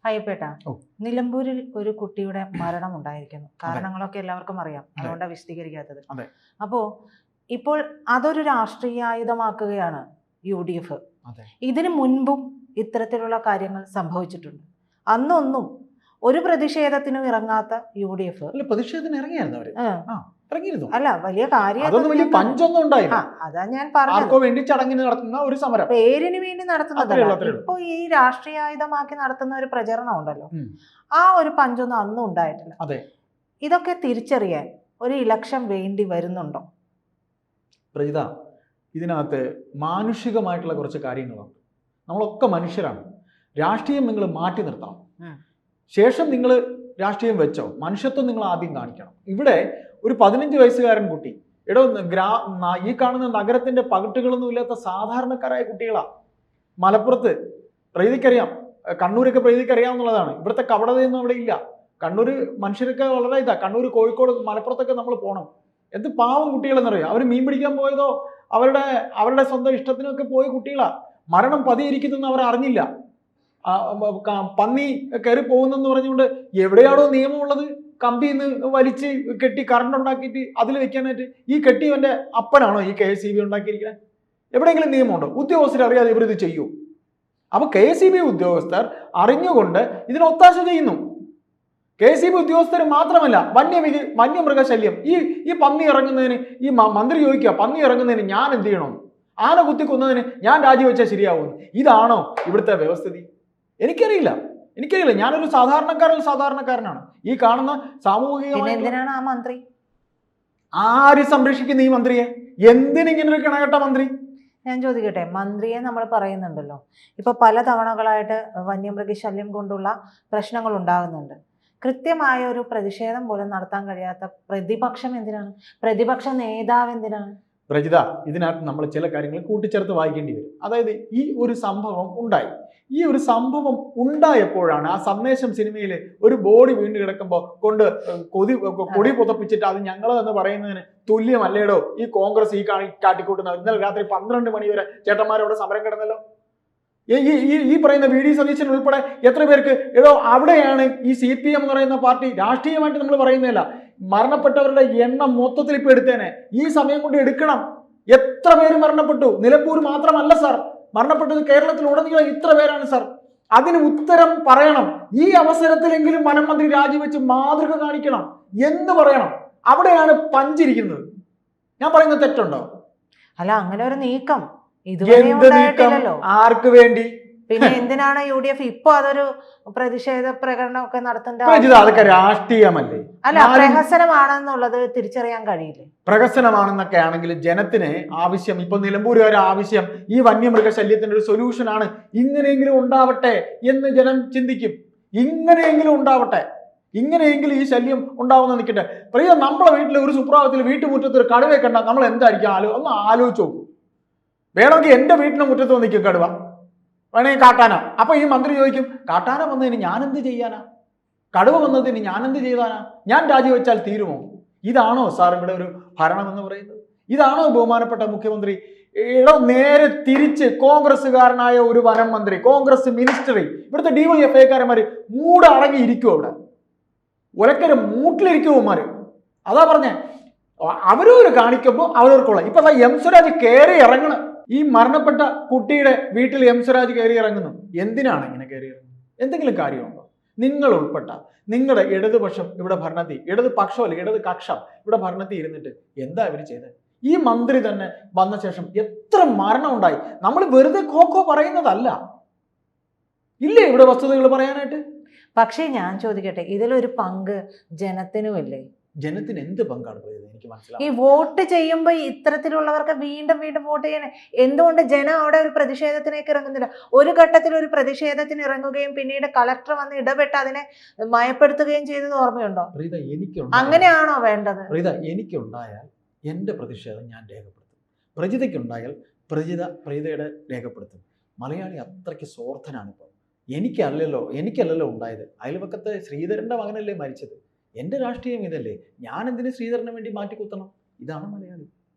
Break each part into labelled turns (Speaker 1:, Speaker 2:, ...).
Speaker 1: അയ്യപ്പേട്ട, നിലമ്പൂരിൽ ഒരു കുട്ടിയുടെ മരണം ഉണ്ടായിരിക്കുന്നു. കാരണങ്ങളൊക്കെ എല്ലാവർക്കും അറിയാം, അതുകൊണ്ടാണ് വിശദീകരിക്കാത്തത്. അപ്പോ ഇപ്പോൾ അതൊരു രാഷ്ട്രീയ ആയുധമാക്കുകയാണ് UDF. ഇതിനു മുൻപും ഇത്തരത്തിലുള്ള കാര്യങ്ങൾ സംഭവിച്ചിട്ടുണ്ട്. അന്നൊന്നും ഒരു പ്രതിഷേധത്തിനും ഇറങ്ങാത്ത UDF
Speaker 2: പ്രതിഷേധത്തിന് ഇറങ്ങിയായിരുന്നു.
Speaker 1: അല്ല, വലിയ കാര്യം അതാ ഞാൻ
Speaker 2: പറഞ്ഞത്. ചടങ്ങിന് നടത്തുന്ന ഒരു സമരം
Speaker 1: പേരിന് വേണ്ടി നടത്തുന്നതല്ല. ഇപ്പൊ ഈ രാഷ്ട്രീയ ആയുധമാക്കി നടത്തുന്ന ഒരു പ്രചരണം ഉണ്ടല്ലോ, ആ ഒരു പഞ്ചൊന്നും അന്നും ഉണ്ടായിട്ടില്ല. ഇതൊക്കെ തിരിച്ചറിയാൻ ഒരു ഇലക്ഷൻ വേണ്ടി വരുന്നുണ്ടോ?
Speaker 2: പ്രജിത, ഇതിനകത്ത് മാനുഷികമായിട്ടുള്ള കുറച്ച് കാര്യങ്ങളുണ്ട്. നമ്മളൊക്കെ മനുഷ്യരാണ്. രാഷ്ട്രീയം നിങ്ങൾ മാറ്റി നിർത്തണം. ശേഷം നിങ്ങൾ രാഷ്ട്രീയം വെച്ചോ. മനുഷ്യത്വം നിങ്ങൾ ആദ്യം കാണിക്കണം. ഇവിടെ ഒരു 15 വയസ്സുകാരൻ കുട്ടി, ഈ കാണുന്ന നഗരത്തിന്റെ പകിട്ടുകളൊന്നും ഇല്ലാത്ത സാധാരണക്കാരായ കുട്ടികളാ. മലപ്പുറത്ത് പ്രൈതിക്കറിയാം, കണ്ണൂരൊക്കെ പ്രൈതിക്കറിയാവുന്നതാണ്. ഇവിടുത്തെ കവടതയൊന്നും അവിടെ ഇല്ല. കണ്ണൂർ മനുഷ്യരൊക്കെ വളരെ കണ്ണൂർ, കോഴിക്കോട്, മലപ്പുറത്തൊക്കെ നമ്മൾ പോകണം. എന്ത് പാവം കുട്ടികളെന്നറിയാം. അവർ മീൻ പിടിക്കാൻ പോയതോ അവരുടെ സ്വന്തം ഇഷ്ടത്തിനൊക്കെ പോയ കുട്ടികളാ. മരണം പതിയിരിക്കുന്നതെന്ന് അവർ അറിഞ്ഞില്ല. പന്നി കയറി പോകുന്നെന്ന് പറഞ്ഞുകൊണ്ട് എവിടെയാണോ നിയമമുള്ളത്, കമ്പിന്ന് വലിച്ച് കെട്ടി കറണ്ട് ഉണ്ടാക്കിയിട്ട് അതിൽ വെക്കാനായിട്ട് ഈ കെട്ടിയവന്റെ അപ്പനാണോ ഈ KSEB ഉണ്ടാക്കിയിരിക്കുന്നത്? എവിടെയെങ്കിലും നിയമമുണ്ടോ? ഉദ്യോഗസ്ഥർ അറിയാതെ ഇവരിത് ചെയ്യൂ. അപ്പൊ KSEB ഉദ്യോഗസ്ഥർ അറിഞ്ഞുകൊണ്ട് ഇതിന് ഒത്താശ ചെയ്യുന്നു. KSEB ഉദ്യോഗസ്ഥർ മാത്രമല്ല, വന്യമൃഗശല്യം. ഈ പന്നി ഇറങ്ങുന്നതിന് ഈ മന്ത്രി ചോദിക്കുക, പന്നി ഇറങ്ങുന്നതിന് ഞാൻ എന്ത് ചെയ്യണം? ആന കുത്തിക്കൊന്നതിന് ഞാൻ രാജിവെച്ചാൽ ശരിയാവുന്നു. ഇതാണോ ഇവിടുത്തെ വ്യവസ്ഥിതി? എനിക്കറിയില്ല. ഞാനൊരു സാധാരണക്കാരനാണ്. ഈ കാണുന്ന
Speaker 1: എന്തിനാണ് ആ മന്ത്രി?
Speaker 2: ആര് സംരക്ഷിക്കുന്ന ഈ മന്ത്രിയെ? എന്തിനിങ്ങനെ ഒരു കിണകെട്ട മന്ത്രി?
Speaker 1: ഞാൻ ചോദിക്കട്ടെ, മന്ത്രിയെ നമ്മൾ പറയുന്നുണ്ടല്ലോ, ഇപ്പൊ പല തവണകളായിട്ട് വന്യമൃഗശല്യം കൊണ്ടുള്ള പ്രശ്നങ്ങൾ ഉണ്ടാകുന്നുണ്ട്. കൃത്യമായ ഒരു പ്രതിഷേധം പോലും നടത്താൻ കഴിയാത്ത പ്രതിപക്ഷം എന്തിനാണ്? പ്രതിപക്ഷ നേതാവ് എന്തിനാണ്?
Speaker 2: പ്രജിത, ഇതിനകത്ത് നമ്മൾ ചില കാര്യങ്ങൾ കൂട്ടിച്ചേർത്ത് വായിക്കേണ്ടി വരും. അതായത് ഈ ഒരു സംഭവം ഉണ്ടായി. ഈ ഒരു സംഭവം ഉണ്ടായപ്പോഴാണ് ആ സന്ദേശം സിനിമയിൽ ഒരു ബോഡി വീണ് കിടക്കുമ്പോൾ കൊടി പുതപ്പിച്ചിട്ട് അത് ഞങ്ങൾ എന്ന് പറയുന്നതിന് തുല്യമല്ലേടോ ഈ കോൺഗ്രസ് ഈ കാട്ടിക്കൂട്ടുന്നത്? ഇന്നലെ രാത്രി 12 മണി വരെ ചേട്ടന്മാരവിടെ സമരം കിടന്നല്ലോ. ഈ പറയുന്ന VD സതീശൻ ഉൾപ്പെടെ എത്ര പേർക്ക് അവിടെയാണ് ഈ CPM എന്ന് പറയുന്ന പാർട്ടി, രാഷ്ട്രീയമായിട്ട് നമ്മൾ പറയുന്നതല്ല, മരണപ്പെട്ടവരുടെ എണ്ണം മൊത്തത്തിൽ ഇപ്പൊ എടുത്തേനെ. ഈ സമയം കൊണ്ട് എടുക്കണം. എത്ര പേര് മരണപ്പെട്ടു? നിലമ്പൂർ മാത്രമല്ല സാർ മരണപ്പെട്ടത്, കേരളത്തിൽ ഉടനീളം ഇത്ര പേരാണ് സാർ. അതിന് ഉത്തരം പറയണം. ഈ അവസരത്തിലെങ്കിലും വനമന്ത്രി രാജിവെച്ച് മാതൃക കാണിക്കണം എന്ന് പറയണം. അവിടെയാണ് പഞ്ചിരിക്കുന്നത്. ഞാൻ പറയുന്നത് തെറ്റുണ്ടോ?
Speaker 1: അല്ല, അങ്ങനെ ഒരു നീക്കം
Speaker 2: ആർക്ക് വേണ്ടി?
Speaker 1: പിന്നെ എന്തിനാണ് UDF ഇപ്പൊ അതൊരു പ്രതിഷേധ പ്രകടനമൊക്കെ നടത്തേണ്ടത്?
Speaker 2: അതൊക്കെ രാഷ്ട്രീയമല്ലേ?
Speaker 1: അല്ല, പ്രഹസനമാണെന്നുള്ളത് തിരിച്ചറിയാൻ കഴിയില്ലേ?
Speaker 2: പ്രഹസനമാണെന്നൊക്കെ ആണെങ്കിൽ ജനത്തിന് ആവശ്യം, ഇപ്പൊ നിലമ്പൂരുകാരുടെ ആവശ്യം ഈ വന്യമൃഗശല്യത്തിന്റെ ഒരു സൊല്യൂഷൻ ആണ്. ഇങ്ങനെയെങ്കിലും ഉണ്ടാവട്ടെ എന്ന് ജനം ചിന്തിക്കും. ഇങ്ങനെയെങ്കിലും ഉണ്ടാവട്ടെ, ഇങ്ങനെയെങ്കിലും ഈ ശല്യം ഉണ്ടാവുന്ന നിൽക്കട്ടെ. പ്രിയ, നമ്മളെ വീട്ടിലെ ഒരു സുപ്രഭാതത്തിൽ വീട്ടുമുറ്റത്ത് ഒരു കടുവയെ കണ്ട നമ്മൾ എന്തായിരിക്കും ഒന്ന് ആലോചിച്ച് നോക്കൂ. വേണമെങ്കിൽ എൻ്റെ വീട്ടിന്റെ മുറ്റത്ത് നിൽക്കും കടുവ, വേണമെങ്കിൽ കാട്ടാന. അപ്പൊ ഈ മന്ത്രി ചോദിക്കും, കാട്ടാന വന്നതിന് ഞാൻ എന്ത് ചെയ്യാനാ? കടുവ വന്നതിന് ഞാൻ എന്ത് ചെയ്താനാ? ഞാൻ രാജിവെച്ചാൽ തീരുമോ? ഇതാണോ സാർ ഇവിടെ ഒരു ഭരണം എന്ന് പറയുന്നത്? ഇതാണോ ബഹുമാനപ്പെട്ട മുഖ്യമന്ത്രി? നേരെ തിരിച്ച് കോൺഗ്രസ്സുകാരനായ ഒരു വനം മന്ത്രി, കോൺഗ്രസ് മിനിസ്റ്ററി, ഇവിടുത്തെ DYFIക്കാരന്മാര് മൂടടങ്ങിയിരിക്കും. അവിടെ ഒരക്കര മൂട്ടിലിരിക്കുമാര്. അതാ പറഞ്ഞേ, അവരൊരു കാണിക്കുമ്പോൾ അവരവർക്കുള്ള. ഇപ്പൊ എം സ്വരാജ് കയറി ഇറങ്ങണം. ഈ മരണപ്പെട്ട കുട്ടിയുടെ വീട്ടിൽ എം സ്വരാജ് കയറി ഇറങ്ങുന്നു. എന്തിനാണ് ഇങ്ങനെ കയറി ഇറങ്ങുന്നത്? എന്തെങ്കിലും കാര്യമുണ്ടോ? നിങ്ങൾ ഉൾപ്പെട്ട നിങ്ങളുടെ ഇടതുപക്ഷം ഇവിടെ ഭരണത്തിൽ, ഇടതുപക്ഷമല്ല ഇടത് കക്ഷം ഇവിടെ ഭരണത്തിൽ ഇരുന്നിട്ട് എന്താ ഇവർ ചെയ്തത്? ഈ മന്ത്രി തന്നെ വന്ന ശേഷം എത്ര മരണം ഉണ്ടായി? നമ്മൾ വെറുതെ കോക്കോ പറയുന്നതല്ല. ഇല്ലേ ഇവിടെ വസ്തുതകൾ പറയാനായിട്ട്?
Speaker 1: പക്ഷേ ഞാൻ ചോദിക്കട്ടെ, ഇതിലൊരു പങ്ക് ജനത്തിനുമില്ലേ?
Speaker 2: ജനത്തിന് എന്ത് പങ്കാണ് പറയുന്നത്? എനിക്ക് മനസ്സിലാവും.
Speaker 1: ഈ വോട്ട് ചെയ്യുമ്പോൾ ഇത്തരത്തിലുള്ളവർക്ക് വീണ്ടും വോട്ട് ചെയ്യണേ. എന്തുകൊണ്ട് ജനം അവിടെ ഒരു പ്രതിഷേധത്തിലേക്ക് ഇറങ്ങുന്നില്ല? ഒരു ഘട്ടത്തിൽ ഒരു പ്രതിഷേധത്തിന് ഇറങ്ങുകയും പിന്നീട് കളക്ടർ വന്ന് ഇടപെട്ട് അതിനെ മയപ്പെടുത്തുകയും ചെയ്തത് ഓർമ്മയുണ്ടോ? അങ്ങനെയാണോ വേണ്ടത്?
Speaker 2: എനിക്കുണ്ടായാൽ എൻ്റെ പ്രതിഷേധം ഞാൻ രേഖപ്പെടുത്തും. പ്രജിതയ്ക്കുണ്ടായാൽ പ്രജിതയുടെ രേഖപ്പെടുത്തും. മലയാളി അത്രയ്ക്ക് സ്വാർത്ഥനാണ്. ഇപ്പോൾ എനിക്കല്ലല്ലോ ഉണ്ടായത്. അയൽവക്കത്തെ ശ്രീധരന്റെ മകനല്ലേ മരിച്ചത്. എൻ്റെ രാഷ്ട്രീയം ഇതല്ലേ. ഞാൻ എന്തിനു ശ്രീധരന് വേണ്ടി മാറ്റിക്കുത്തണം? ഇതാണ്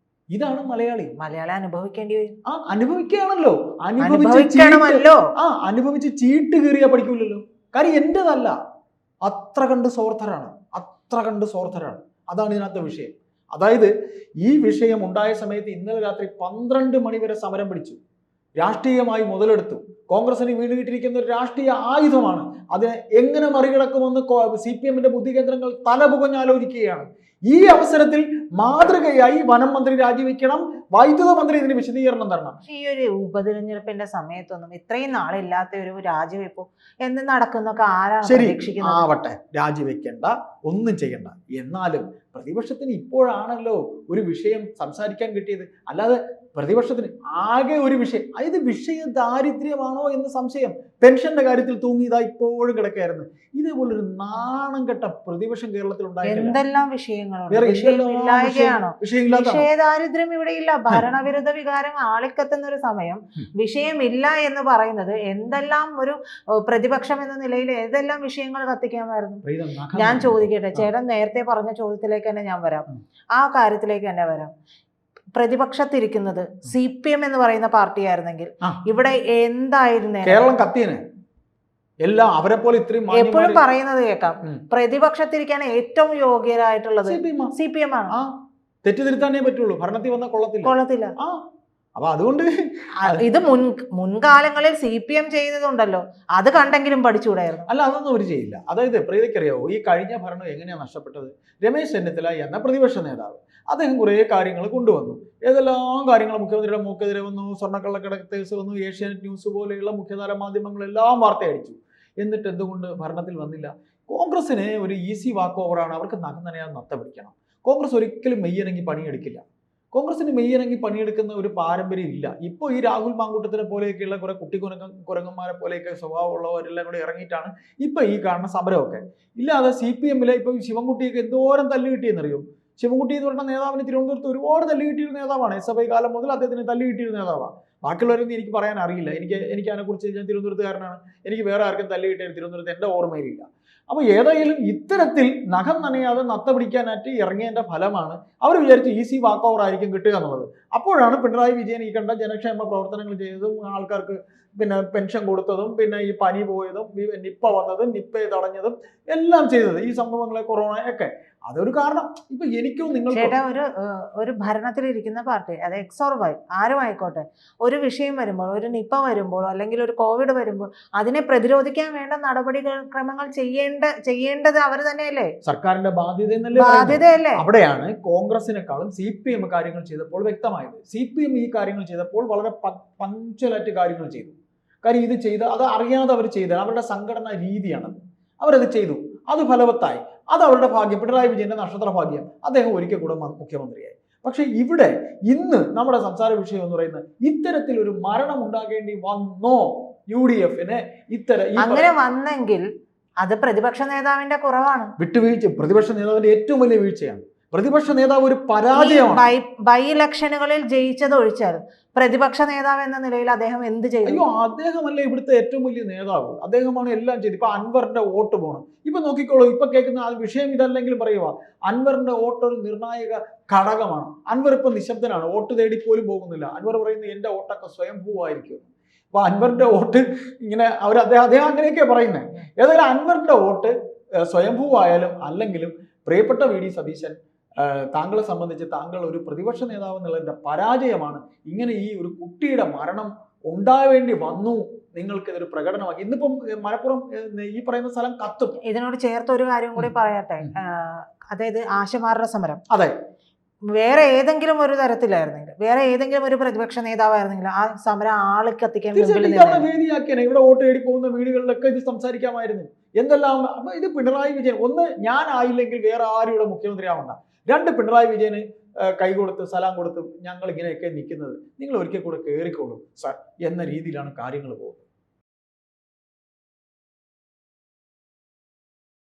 Speaker 2: മലയാളി.
Speaker 1: മലയാളി അനുഭവിക്കേണ്ടി വരും.
Speaker 2: അനുഭവിക്കുകയാണല്ലോ. അനുഭവിച്ച് ചീട്ട് കീറിയാ പഠിക്കൂലല്ലോ. കാര്യം എൻ്റെതല്ല. അത്ര കണ്ട് സ്വാർത്ഥരാണ്. അതാണ് ഇതിനകത്തെ വിഷയം. അതായത് ഈ വിഷയം ഉണ്ടായ സമയത്ത് ഇന്നലെ രാത്രി 12 മണി വരെ സമരം പിടിച്ചു, രാഷ്ട്രീയമായി മുതലെടുത്തു. കോൺഗ്രസിന് വീണ് കിട്ടിയിരിക്കുന്ന ഒരു രാഷ്ട്രീയ ആയുധമാണ്. അതിനെ എങ്ങനെ മറികടക്കുമെന്ന് CPM-ന്റെ ബുദ്ധി കേന്ദ്രങ്ങൾ തലപുകഞ്ഞാലോചിക്കുകയാണ്. ഈ അവസരത്തിൽ മാതൃകയായി വനം മന്ത്രി രാജിവെക്കണം, വൈദ്യുത മന്ത്രി ഇതിന് വിശദീകരണം തരണം.
Speaker 1: ഈ ഒരു ഉപതെരഞ്ഞെടുപ്പിന്റെ സമയത്തൊന്നും ഇത്രയും നാളില്ലാത്ത ഒരു രാജിവെപ്പോ എന്ത് നടക്കുന്നൊക്കെ ആരാണ് പ്രതീക്ഷിക്കുന്നത്?
Speaker 2: ആവട്ടെ, രാജിവെക്കണ്ട, ഒന്നും ചെയ്യണ്ട. എന്നാലും പ്രതിപക്ഷത്തിന് ഇപ്പോഴാണല്ലോ ഒരു വിഷയം സംസാരിക്കാൻ കിട്ടിയത്. അല്ലാതെ പ്രതിപക്ഷത്തിന് ആകെ ഒരു വിഷയം, അതായത് വിഷയ ദാരിദ്ര്യമാണോ എന്ന് സംശയം. പെൻഷന്റെ കാര്യത്തിൽ തൂങ്ങി ഇതാ ഇപ്പോഴും കിടക്കായിരുന്നു. ഇതേപോലൊരു നാണം കെട്ട പ്രതിപക്ഷം കേരളത്തിൽ ഉണ്ടായിട്ടില്ല.
Speaker 1: എന്തെല്ലാം വിഷയങ്ങളുണ്ട്. വിഷയദാരിദ്ര്യം ഇവിടെ ഇല്ല. ഭരണവിരുദ്ധ വികാരം ആളിക്കത്തുന്ന ഒരു സമയം വിഷയമില്ല എന്ന് പറയുന്നത് എന്തെല്ലാം ഒരു പ്രതിപക്ഷം എന്ന നിലയിൽ ഏതെല്ലാം വിഷയങ്ങൾ കത്തിക്കാമായിരുന്നു. ഞാൻ ചോദിക്കട്ടെ, ചേട്ടൻ നേരത്തെ പറഞ്ഞ ചോദ്യത്തിലേക്ക് തന്നെ ഞാൻ വരാം, ആ കാര്യത്തിലേക്ക് തന്നെ വരാം. പ്രതിപക്ഷത്തിരിക്കുന്നത് CPM എന്ന് പറയുന്ന പാർട്ടി ആയിരുന്നെങ്കിൽ ഇവിടെ എന്തായിരുന്നു?
Speaker 2: കേരളം കത്തിയനെ. എല്ലാം അവരെ പോലെ ഇത്രയും
Speaker 1: എപ്പോഴും പറയുന്നത് കേൾക്കാം, പ്രതിപക്ഷത്തിരിക്കാൻ ഏറ്റവും യോഗ്യരായിട്ടുള്ളത് CPM ആണ്.
Speaker 2: തെറ്റിദ്ധരുത്താനേ പറ്റുള്ളൂ, ഭരണത്തിൽ വന്നാൽ കൊള്ളത്തില്ല. അപ്പൊ അതുകൊണ്ട്
Speaker 1: ഇത് മുൻകാലങ്ങളിൽ CPM ചെയ്തതുണ്ടല്ലോ, അത് കണ്ടെങ്കിലും പഠിച്ചുകൂടായിരുന്നു.
Speaker 2: അല്ല, അതൊന്നും അവർ ചെയ്യില്ല. അതായത് പ്രീതിക്കറിയാവോ, ഈ കഴിഞ്ഞ ഭരണം എങ്ങനെയാണ് നഷ്ടപ്പെട്ടത്? രമേശ് ചെന്നിത്തല എന്ന പ്രതിപക്ഷ നേതാവ് അദ്ദേഹം കുറേ കാര്യങ്ങൾ കൊണ്ടുവന്നു. ഏതെല്ലാം കാര്യങ്ങൾ മുഖ്യമന്ത്രിയുടെ മൂക്കെതിരെ വന്നു, സ്വർണ്ണക്കള്ളക്കടത്ത് കേസ് വന്നു, ഏഷ്യാനെറ്റ് ന്യൂസ് പോലെയുള്ള മുഖ്യധാര മാധ്യമങ്ങളെല്ലാം വാർത്തയടിച്ചു. എന്നിട്ട് എന്തുകൊണ്ട് ഭരണത്തിൽ വന്നില്ല? കോൺഗ്രസിന് ഒരു ഈസി വാക്ക് ഓവറാണ്, അവർക്ക് നഖം നനയാതെ നത്ത പിടിക്കണം. കോൺഗ്രസ് ഒരിക്കലും മെയ്യനങ്ങി പണിയെടുക്കില്ല. കോൺഗ്രസിന് മെയ്യനങ്ങി പണിയെടുക്കുന്ന ഒരു പാരമ്പര്യം ഇല്ല. ഇപ്പോൾ ഈ രാഹുൽ മാങ്കൂട്ടത്തിനെ പോലെയൊക്കെയുള്ള കുറെ കുരങ്ങന്മാരെ പോലെയൊക്കെ സ്വഭാവമുള്ളവരെല്ലാം കൂടെ ഇറങ്ങിയിട്ടാണ് ഇപ്പൊ ഈ കാണുന്ന സമരമൊക്കെ. ഇല്ലാതെ CPM-ലെ ഇപ്പൊ ശിവൻകുട്ടിയൊക്കെ എന്തോരം തല്ല് കിട്ടിയെന്നറിയോ? ശിവൻകുട്ടി എന്ന് പറഞ്ഞ നേതാവിന് തിരുവനന്തപുരത്ത് ഒരുപാട് തല്ല് കിട്ടിയൊരു നേതാവാണ്. SFI കാലം മുതൽ അദ്ദേഹത്തിന് തല്ല് കിട്ടിയൊരു നേതാവാണ്. ബാക്കിയുള്ളവരൊന്നും എനിക്ക് പറയാൻ അറിയില്ല. എനിക്ക് അതിനെക്കുറിച്ച്, ഞാൻ തിരുവനന്തപുരത്തുകാരനാണ്, എനിക്ക് വേറെ ആർക്കും തല്ല് കിട്ടിയത് തിരുവനന്തപുരത്ത് എൻ്റെ ഓർമ്മയിലില്ല. അപ്പോൾ ഏതായാലും ഇത്തരത്തിൽ നഖം നനയാതെ നത്ത പിടിക്കാനായിട്ട് ഇറങ്ങിയതിൻ്റെ ഫലമാണ് അവർ വിചാരിച്ച് ഈസി വാക്ക് ഓവർ ആയിരിക്കും കിട്ടുക എന്നുള്ളത്. അപ്പോഴാണ് പിണറായി വിജയൻ ഈ കണ്ട ജനക്ഷേമ പ്രവർത്തനങ്ങൾ ചെയ്തതും ആൾക്കാർക്ക് പിന്നെ പെൻഷൻ കൊടുത്തതും പിന്നെ ഈ പനി പോയതും നിപ്പ വന്നതും നിപ്പ തടഞ്ഞതും എല്ലാം ചെയ്തത്, ഈ സംഭവങ്ങളെ കൊറോണ ഒക്കെ അതൊരു കാരണം. ഇപ്പൊ എനിക്കും നിങ്ങൾ
Speaker 1: ഒരു ഭരണത്തിലിരിക്കുന്ന പാർട്ടി, അത് എക്സ് ഓർ വൈ ആരും ആയിക്കോട്ടെ, ഒരു വിഷയം വരുമ്പോൾ, ഒരു നിപ്പ വരുമ്പോൾ അല്ലെങ്കിൽ ഒരു കോവിഡ് വരുമ്പോൾ അതിനെ പ്രതിരോധിക്കാൻ വേണ്ട നടപടിക്രമങ്ങൾ ചെയ്യേണ്ടത് അവർ തന്നെയല്ലേ?
Speaker 2: സർക്കാരിന്റെ ബാധ്യതയല്ലേ? അവിടെയാണ് കോൺഗ്രസിനെക്കാളും CPM കാര്യങ്ങൾ ചെയ്തപ്പോൾ വ്യക്തമായത്. CPM ഈ കാര്യങ്ങൾ ചെയ്തപ്പോൾ വളരെ പങ്ക്ച്വലായിട്ട് കാര്യങ്ങൾ ചെയ്തു. കാര്യം ഇത് ചെയ്ത് അത് അറിയാതെ അവർ ചെയ്ത അവരുടെ സംഘടനാ രീതിയാണത്. അവരത് ചെയ്തു, അത് ഫലവത്തായി, അത് അവരുടെ ഭാഗ്യം. പിണറായി വിജയന്റെ നക്ഷത്ര ഭാഗ്യം, അദ്ദേഹം ഒരിക്കൽ കൂടെ മുഖ്യമന്ത്രിയായി. പക്ഷെ ഇവിടെ ഇന്ന് നമ്മുടെ സംസാര വിഷയം എന്ന് പറയുന്നത് ഇത്തരത്തിൽ ഒരു മരണം ഉണ്ടാകേണ്ടി വന്നോ UDF-ന്?
Speaker 1: അങ്ങനെ വന്നെങ്കിൽ അത് പ്രതിപക്ഷ നേതാവിന്റെ കുറവാണ്.
Speaker 2: വിട്ടുവീഴ്ച പ്രതിപക്ഷ നേതാവിന്റെ ഏറ്റവും വലിയ വീഴ്ചയാണ്. പ്രതിപക്ഷ നേതാവ് ഒരു പരാജയമാണ്.
Speaker 1: ബൈ ഇലക്ഷനുകളിൽ ജയിച്ചത് ഒഴിച്ചാൽ പ്രതിപക്ഷ നേതാവ് എന്ന നിലയിൽ അദ്ദേഹം എന്ത് ചെയ്തു?
Speaker 2: അയ്യോ, അദ്ദേഹമല്ല ഇവിടുത്തെ ഏറ്റവും വലിയ നേതാവ്, അദ്ദേഹമാണ് എല്ലാം ചെയ്ത്. ഇപ്പൊ അൻവറിന്റെ വോട്ട് പോകണം. ഇപ്പൊ നോക്കിക്കോളൂ, ഇപ്പൊ കേൾക്കുന്ന ആ വിഷയം ഇതല്ലെങ്കിൽ പറയുക, അൻവറിന്റെ വോട്ട് ഒരു നിർണായക ഘടകമാണ്. അൻവർ ഇപ്പൊ നിശബ്ദനാണ്, വോട്ട് തേടി പോലും പോകുന്നില്ല. അൻവർ പറയുന്നത് എന്റെ വോട്ടൊക്കെ സ്വയംഭൂവായിരിക്കും. അപ്പൊ അൻവറിന്റെ വോട്ട് ഇങ്ങനെ അദ്ദേഹം അങ്ങനെയൊക്കെ പറയുന്നത്. ഏതായാലും അൻവറിന്റെ വോട്ട് സ്വയംഭൂവായാലും അല്ലെങ്കിലും പ്രിയപ്പെട്ട VD സതീശൻ, താങ്കളെ സംബന്ധിച്ച് താങ്കൾ ഒരു പ്രതിപക്ഷ നേതാവ് എന്നുള്ളതിന്റെ പരാജയമാണ്. ഇങ്ങനെ ഈ ഒരു കുട്ടിയുടെ മരണം ഉണ്ടാവേണ്ടി വന്നു, നിങ്ങൾക്ക് ഇതൊരു പ്രകടനമാക്കി. ഇന്നിപ്പം മലപ്പുറം ഈ പറയുന്ന സ്ഥലം കത്തും.
Speaker 1: ഇതിനോട് ചേർത്ത് ഒരു കാര്യം കൂടി പറയട്ടെ, അതായത് ആശമാരുടെ സമരം,
Speaker 2: അതെ,
Speaker 1: വേറെ ഏതെങ്കിലും ഒരു തരത്തിലായിരുന്നെങ്കിൽ, വേറെ ഏതെങ്കിലും ഒരു പ്രതിപക്ഷ നേതാവായിരുന്നെങ്കിൽ ആ സമരം ആളി കത്തിക്കാൻ
Speaker 2: വേദിയാക്കിയാണ്. ഇവിടെ വോട്ട് തേടി പോകുന്ന വീടുകളിലൊക്കെ ഇത് സംസാരിക്കാമായിരുന്നു. എന്തെല്ലാം. അപ്പൊ ഇത് പിണറായി വിജയൻ, ഒന്ന്, ഞാൻ ആയില്ലെങ്കിൽ വേറെ ആരും ഇവിടെ മുഖ്യമന്ത്രി ആവണ്ട. രണ്ട്, പിണറായി വിജയന് കൈ കൊടുത്ത് സലാം കൊടുത്ത് ഞങ്ങൾ ഇങ്ങനെയൊക്കെ നിൽക്കുന്നത്, നിങ്ങൾ ഒരിക്കൽ കൂടെ കയറിക്കോളൂ സാർ എന്ന രീതിയിലാണ് കാര്യങ്ങൾ പോകുന്നത്.